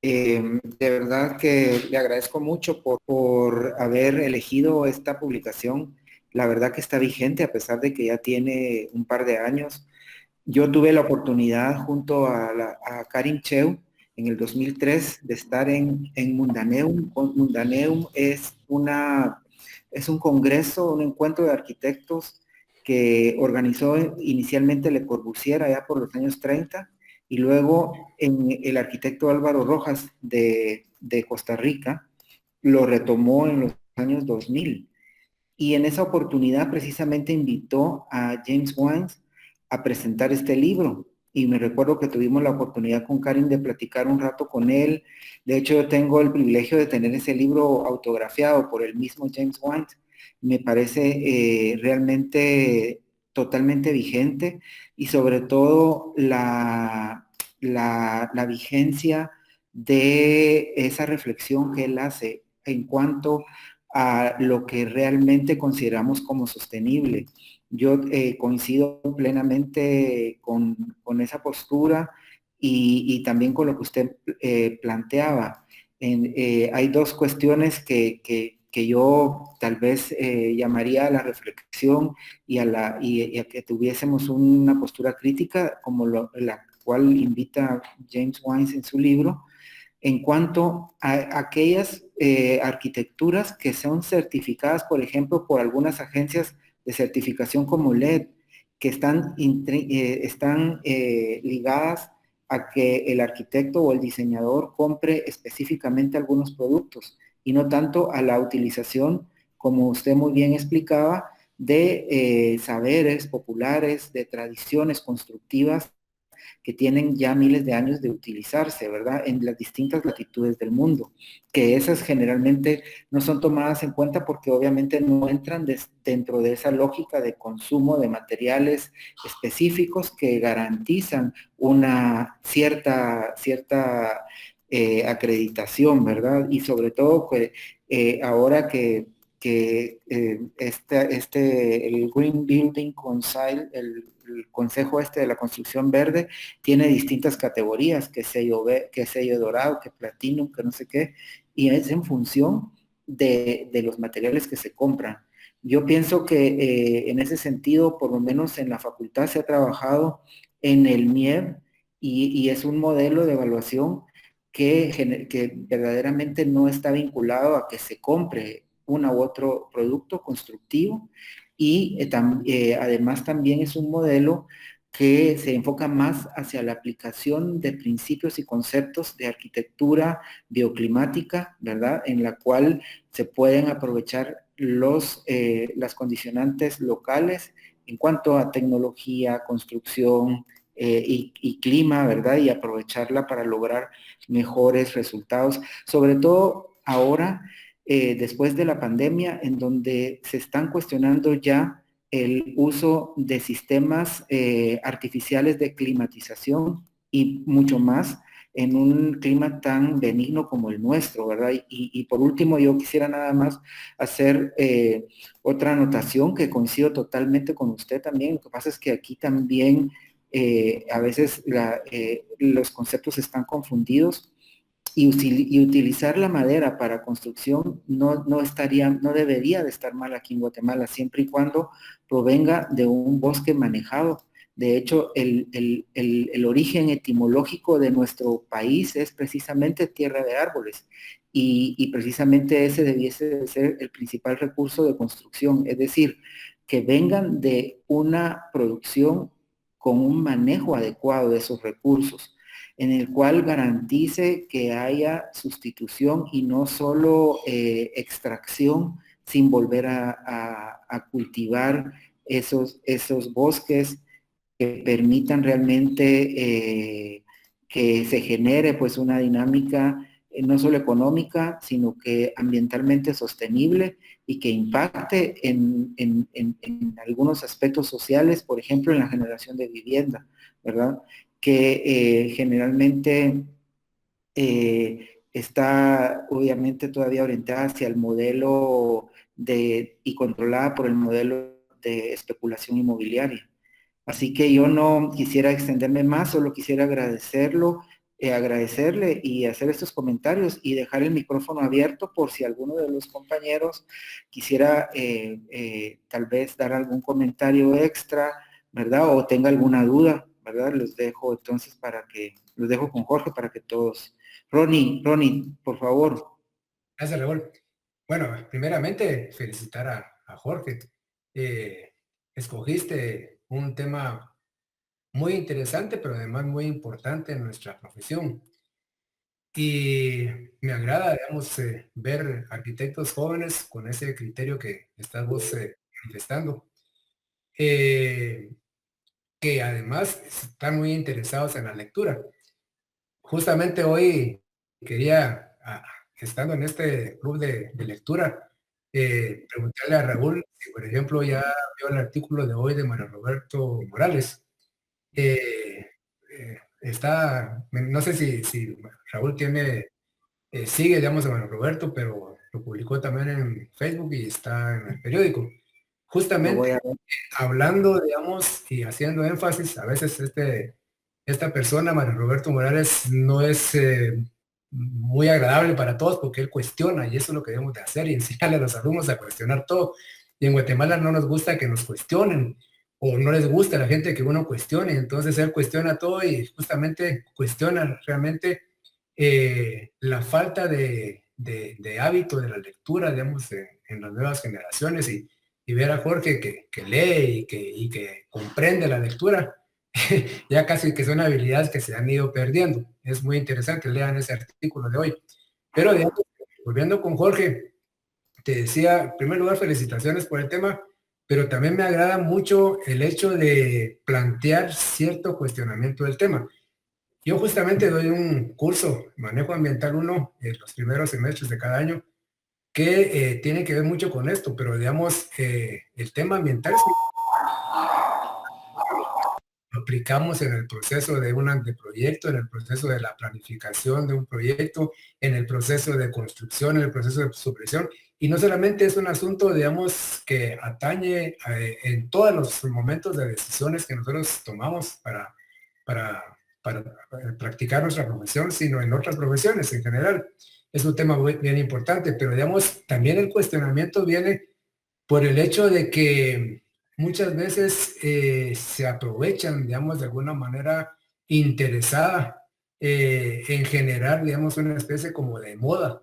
Speaker 1: De verdad que le agradezco mucho por haber elegido esta publicación. La verdad que está vigente a pesar de que ya tiene un par de años. Yo tuve la oportunidad junto a Karin Cheu en el 2003 de estar en Mundaneum. Mundaneum es un congreso, un encuentro de arquitectos que organizó inicialmente Le Corbusier allá por los años 30 y luego el arquitecto Álvaro Rojas de Costa Rica lo retomó en los años 2000. Y en esa oportunidad precisamente invitó a James Wines a presentar este libro. Y me recuerdo que tuvimos la oportunidad con Karin de platicar un rato con él. De hecho, yo tengo el privilegio de tener ese libro autografiado por el mismo James Wines. Me parece realmente totalmente vigente y sobre todo la vigencia de esa reflexión que él hace en cuanto a lo que realmente consideramos como sostenible. Yo coincido plenamente con esa postura y también con lo que usted planteaba. Hay dos cuestiones que yo tal vez llamaría a la reflexión y a que tuviésemos una postura crítica, como la cual invita James Wines en su libro, en cuanto a aquellas arquitecturas que son certificadas, por ejemplo, por algunas agencias de certificación como LED, que están ligadas a que el arquitecto o el diseñador compre específicamente algunos productos y no tanto a la utilización, como usted muy bien explicaba, de saberes populares, de tradiciones constructivas que tienen ya miles de años de utilizarse, ¿verdad? En las distintas latitudes del mundo, que esas generalmente no son tomadas en cuenta porque obviamente no entran dentro de esa lógica de consumo de materiales específicos que garantizan una cierta acreditación, ¿verdad? Y sobre todo ahora el Green Building Council, el Consejo de la Construcción Verde, tiene distintas categorías, que sello dorado, que platino, que no sé qué, y es en función de los materiales que se compran. Yo pienso que en ese sentido, por lo menos en la facultad se ha trabajado en el MIEB y es un modelo de evaluación que verdaderamente no está vinculado a que se compre uno u otro producto constructivo y además también es un modelo que se enfoca más hacia la aplicación de principios y conceptos de arquitectura bioclimática, ¿verdad? En la cual se pueden aprovechar las condicionantes locales en cuanto a tecnología, construcción y clima, ¿verdad? Y aprovecharla para lograr mejores resultados, sobre todo ahora después de la pandemia, en donde se están cuestionando ya el uso de sistemas artificiales de climatización y mucho más en un clima tan benigno como el nuestro, ¿verdad? Y por último, yo quisiera nada más hacer otra anotación que coincido totalmente con usted también. Lo que pasa es que aquí también a veces los conceptos están confundidos y utilizar la madera para construcción no debería de estar mal aquí en Guatemala, siempre y cuando provenga de un bosque manejado. De hecho, el origen etimológico de nuestro país es precisamente tierra de árboles y precisamente ese debiese de ser el principal recurso de construcción, es decir, que vengan de una producción con un manejo adecuado de esos recursos en el cual garantice que haya sustitución y no solo extracción sin volver a cultivar esos bosques que permitan realmente que se genere pues una dinámica no solo económica, sino que ambientalmente sostenible y que impacte en algunos aspectos sociales, por ejemplo, en la generación de vivienda, ¿verdad? Que generalmente está obviamente todavía orientada hacia el modelo y controlada por el modelo de especulación inmobiliaria. Así que yo no quisiera extenderme más, solo quisiera agradecerle y hacer estos comentarios y dejar el micrófono abierto por si alguno de los compañeros quisiera tal vez dar algún comentario extra, ¿verdad? O tenga alguna duda, ¿verdad? Los dejo con Jorge para que todos. Ronnie, por favor.
Speaker 3: Gracias, Raúl. Bueno, primeramente, felicitar a Jorge. Escogiste un tema muy interesante, pero además muy importante en nuestra profesión. Y me agrada, digamos, ver arquitectos jóvenes con ese criterio que estás vos manifestando, que además están muy interesados en la lectura. Justamente hoy quería, estando en este club de lectura, preguntarle a Raúl si, por ejemplo, ya vio el artículo de hoy de Manuel Roberto Morales. No sé si Raúl sigue, digamos, a Manuel Roberto, pero lo publicó también en Facebook y está en el periódico. Justamente hablando, digamos, y haciendo énfasis, a veces esta persona, Manuel Roberto Morales, no es muy agradable para todos porque él cuestiona y eso es lo que debemos de hacer y enseñarle a los alumnos a cuestionar todo. Y en Guatemala no nos gusta que nos cuestionen o no les gusta a la gente que uno cuestione, entonces él cuestiona todo y justamente cuestiona realmente la falta de hábito de la lectura, digamos, en las nuevas generaciones y ver a Jorge que lee y que comprende la lectura, ya casi que son habilidades que se han ido perdiendo. Es muy interesante, lean ese artículo de hoy. Pero digamos, volviendo con Jorge, te decía, en primer lugar, felicitaciones por el tema, pero también me agrada mucho el hecho de plantear cierto cuestionamiento del tema. Yo justamente doy un curso, Manejo Ambiental 1, en los primeros semestres de cada año, que tiene que ver mucho con esto, pero digamos, el tema ambiental lo aplicamos en el proceso de un anteproyecto, en el proceso de la planificación de un proyecto, en el proceso de construcción, en el proceso de supresión, y no solamente es un asunto, digamos, que atañe en todos los momentos de decisiones que nosotros tomamos para practicar nuestra profesión, sino en otras profesiones en general. Es un tema bien importante, pero digamos, también el cuestionamiento viene por el hecho de que muchas veces se aprovechan, digamos, de alguna manera interesada en generar, digamos, una especie como de moda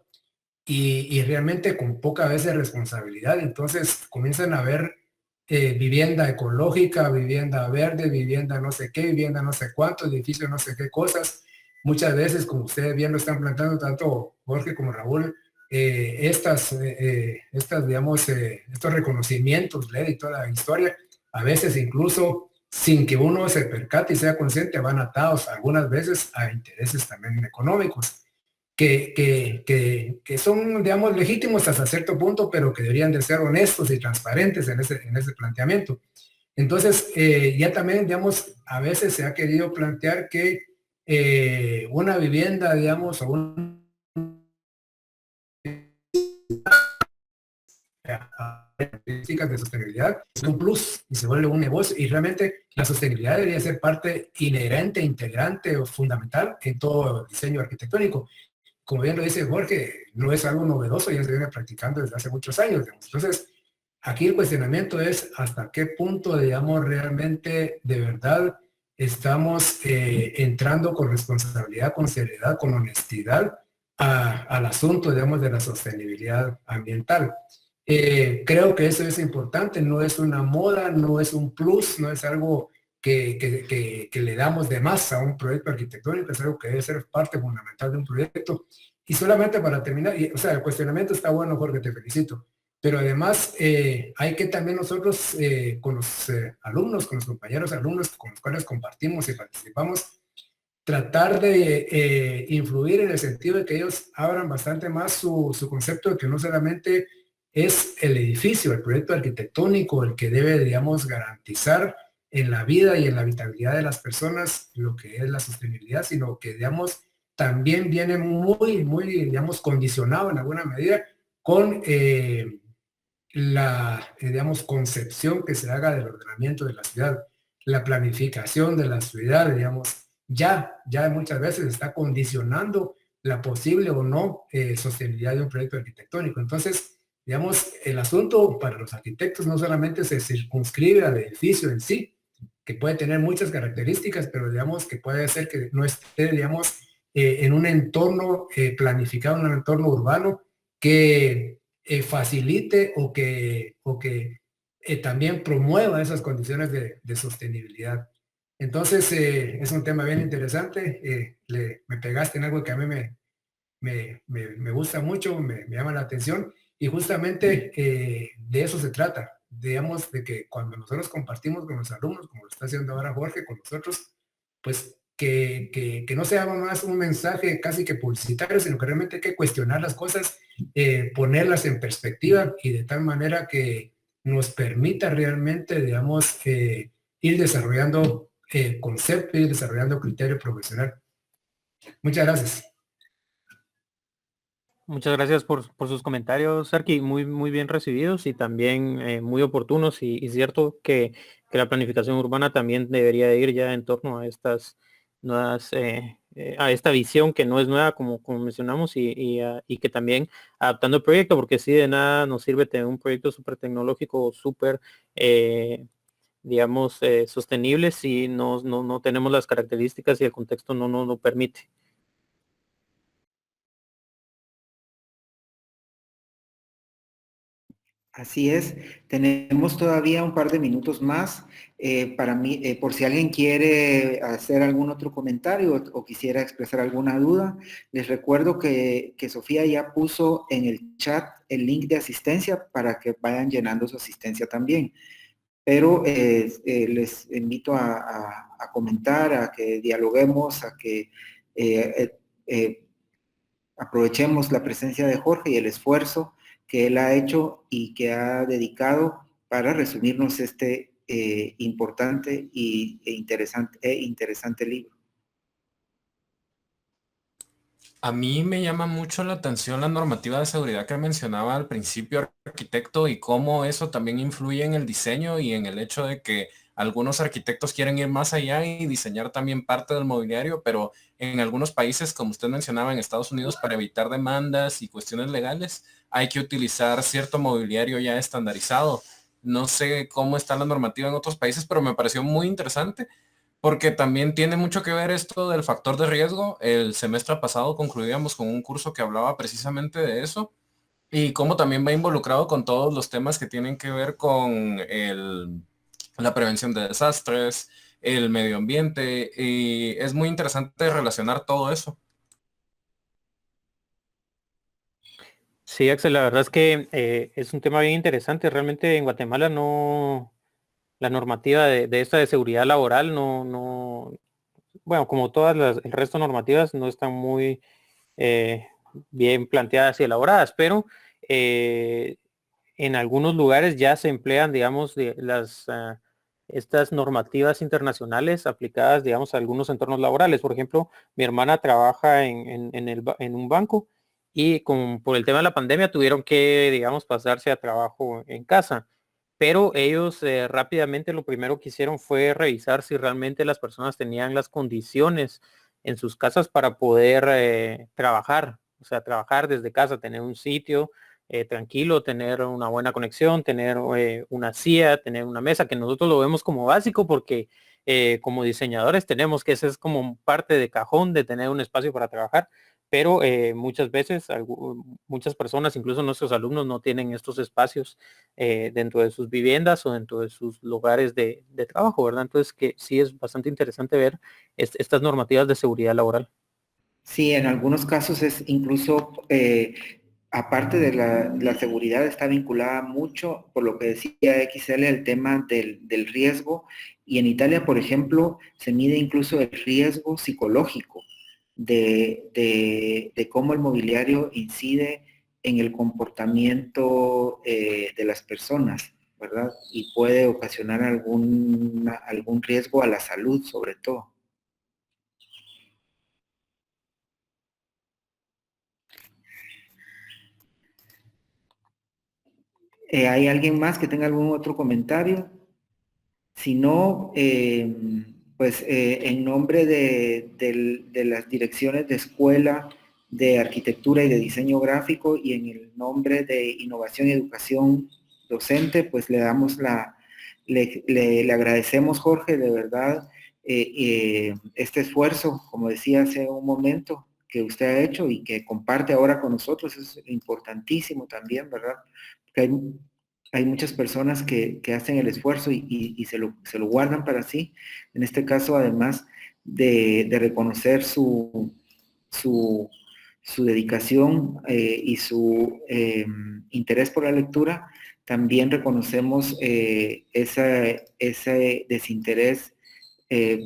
Speaker 3: y realmente con poca veces responsabilidad. Entonces comienzan a ver vivienda ecológica, vivienda verde, vivienda no sé qué, vivienda no sé cuánto, edificio no sé qué cosas. Muchas veces, como ustedes bien lo están planteando, tanto Jorge como Raúl, digamos, estos reconocimientos, leer y toda la historia, a veces incluso sin que uno se percate y sea consciente, van atados algunas veces a intereses también económicos, que son, digamos, legítimos hasta cierto punto, pero que deberían de ser honestos y transparentes en ese planteamiento. Entonces, ya también, digamos, a veces se ha querido plantear que una vivienda, digamos, o un características de sostenibilidad es un plus y se vuelve un negocio, y realmente la sostenibilidad debería ser parte inherente, integrante o fundamental en todo diseño arquitectónico. Como bien lo dice Jorge, no es algo novedoso, ya se viene practicando desde hace muchos años, digamos. Entonces, aquí el cuestionamiento es hasta qué punto, digamos, realmente de verdad estamos entrando con responsabilidad, con seriedad, con honestidad al asunto, digamos, de la sostenibilidad ambiental. Creo que eso es importante, no es una moda, no es un plus, no es algo que le damos de más a un proyecto arquitectónico, es algo que debe ser parte fundamental de un proyecto. Y solamente para terminar, o sea, el cuestionamiento está bueno, Jorge, te felicito, pero además hay que también nosotros con los alumnos, con los compañeros alumnos con los cuales compartimos y participamos, tratar de influir en el sentido de que ellos abran bastante más su concepto de que no solamente es el edificio, el proyecto arquitectónico el que debe, digamos, garantizar en la vida y en la vitalidad de las personas lo que es la sostenibilidad, sino que, digamos, también viene muy, digamos, condicionado en alguna medida con la, digamos, concepción que se haga del ordenamiento de la ciudad, la planificación de la ciudad, digamos, ya muchas veces está condicionando la posible o no sostenibilidad de un proyecto arquitectónico. Entonces, digamos, el asunto para los arquitectos no solamente se circunscribe al edificio en sí, que puede tener muchas características, pero digamos que puede ser que no esté, digamos, en un entorno planificado, en un entorno urbano que facilite o que también promueva esas condiciones de sostenibilidad. Entonces, es un tema bien interesante. Me pegaste en algo que a mí me gusta mucho, me llama la atención, y justamente de eso se trata. Digamos, de que cuando nosotros compartimos con los alumnos, como lo está haciendo ahora Jorge con nosotros, pues que no sea más un mensaje casi que publicitario, sino que realmente hay que cuestionar las cosas, ponerlas en perspectiva y de tal manera que nos permita realmente, digamos, ir desarrollando conceptos, ir desarrollando criterio profesional. Muchas gracias.
Speaker 2: Muchas gracias por sus comentarios, Serki, muy bien recibidos y también muy oportunos y cierto que la planificación urbana también debería de ir ya en torno a estas nuevas, a esta visión que no es nueva como mencionamos y que también adaptando el proyecto, porque si de nada nos sirve tener un proyecto súper tecnológico, súper, digamos, sostenible si no tenemos las características y el contexto no lo permite.
Speaker 1: Así es, tenemos todavía un par de minutos más para mí, por si alguien quiere hacer algún otro comentario o quisiera expresar alguna duda. Les recuerdo que Sofía ya puso en el chat el link de asistencia para que vayan llenando su asistencia también. Pero les invito a comentar, a que dialoguemos, a que aprovechemos la presencia de Jorge y el esfuerzo que él ha hecho y que ha dedicado para resumirnos este importante interesante libro.
Speaker 4: A mí me llama mucho la atención la normativa de seguridad que mencionaba al principio, arquitecto, y cómo eso también influye en el diseño y en el hecho de que algunos arquitectos quieren ir más allá y diseñar también parte del mobiliario, pero en algunos países, como usted mencionaba, en Estados Unidos, para evitar demandas y cuestiones legales, hay que utilizar cierto mobiliario ya estandarizado. No sé cómo está la normativa en otros países, pero me pareció muy interesante porque también tiene mucho que ver esto del factor de riesgo. El semestre pasado concluíamos con un curso que hablaba precisamente de eso y cómo también va involucrado con todos los temas que tienen que ver con la prevención de desastres, el medio ambiente, y es muy interesante relacionar todo eso.
Speaker 2: Sí, Axel, la verdad es que es un tema bien interesante. Realmente en Guatemala la normativa de esta de seguridad laboral bueno, como todas el resto de normativas no están muy bien planteadas y elaboradas, pero en algunos lugares ya se emplean, digamos, estas normativas internacionales aplicadas, digamos, a algunos entornos laborales. Por ejemplo, mi hermana trabaja en un banco y por el tema de la pandemia tuvieron que, digamos, pasarse a trabajo en casa. Pero ellos rápidamente lo primero que hicieron fue revisar si realmente las personas tenían las condiciones en sus casas para poder trabajar, o sea, trabajar desde casa, tener un sitio tranquilo, tener una buena conexión, tener una silla, tener una mesa, que nosotros lo vemos como básico porque como diseñadores tenemos que ese es como parte de cajón de tener un espacio para trabajar, pero muchas veces muchas personas, incluso nuestros alumnos, no tienen estos espacios dentro de sus viviendas o dentro de sus lugares de trabajo, ¿verdad? Entonces que sí es bastante interesante ver estas normativas de seguridad laboral.
Speaker 1: Sí, en algunos casos es incluso, aparte de la seguridad, está vinculada mucho, por lo que decía XL, el tema del riesgo. Y en Italia, por ejemplo, se mide incluso el riesgo psicológico de cómo el mobiliario incide en el comportamiento de las personas, ¿verdad? Y puede ocasionar algún riesgo a la salud, sobre todo. ¿Hay alguien más que tenga algún otro comentario? Si no, pues en nombre de las direcciones de escuela, de arquitectura y de diseño gráfico y en el nombre de innovación y educación docente, pues le agradecemos, Jorge, de verdad, este esfuerzo, como decía hace un momento, que usted ha hecho y que comparte ahora con nosotros, es importantísimo también, ¿verdad? Porque hay muchas personas que hacen el esfuerzo y se lo guardan para sí. En este caso, además de reconocer su dedicación y su interés por la lectura, también reconocemos ese desinterés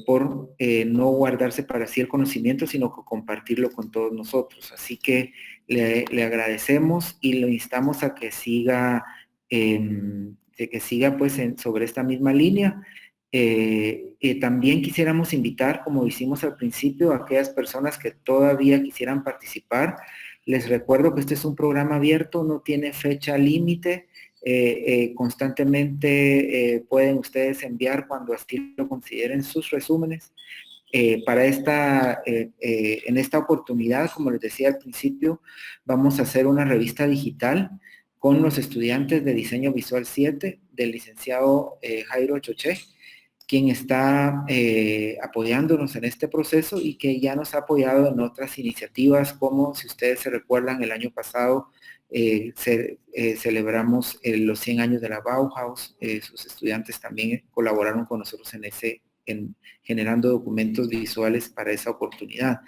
Speaker 1: por no guardarse para sí el conocimiento, sino que compartirlo con todos nosotros. Así que le agradecemos y lo instamos a que siga, pues sobre esta misma línea. También quisiéramos invitar, como hicimos al principio, a aquellas personas que todavía quisieran participar. Les recuerdo que este es un programa abierto, no tiene fecha límite. Constantemente pueden ustedes enviar cuando así lo consideren sus resúmenes. En esta oportunidad, como les decía al principio, vamos a hacer una revista digital con los estudiantes de Diseño Visual 7 del licenciado Jairo Choché, quien está apoyándonos en este proceso y que ya nos ha apoyado en otras iniciativas, como si ustedes se recuerdan, el año pasado celebramos los 100 años de la Bauhaus. Sus estudiantes también colaboraron con nosotros en generando documentos visuales para esa oportunidad.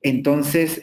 Speaker 1: Entonces,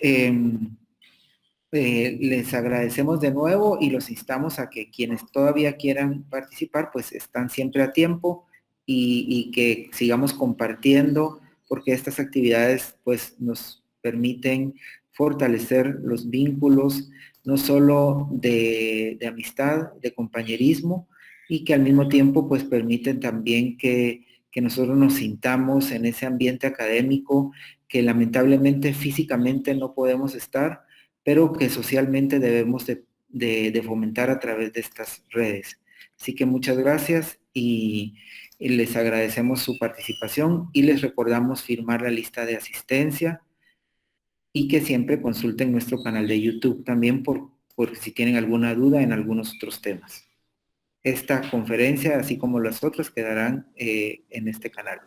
Speaker 1: les agradecemos de nuevo y los instamos a que quienes todavía quieran participar, pues están siempre a tiempo y que sigamos compartiendo, porque estas actividades pues nos permiten fortalecer los vínculos, no solo de amistad, de compañerismo, y que al mismo tiempo pues permiten también que nosotros nos sintamos en ese ambiente académico que lamentablemente físicamente no podemos estar, pero que socialmente debemos de fomentar a través de estas redes. Así que muchas gracias y les agradecemos su participación y les recordamos firmar la lista de asistencia y que siempre consulten nuestro canal de YouTube también por si tienen alguna duda en algunos otros temas. Esta conferencia, así como las otras, quedarán en este canal.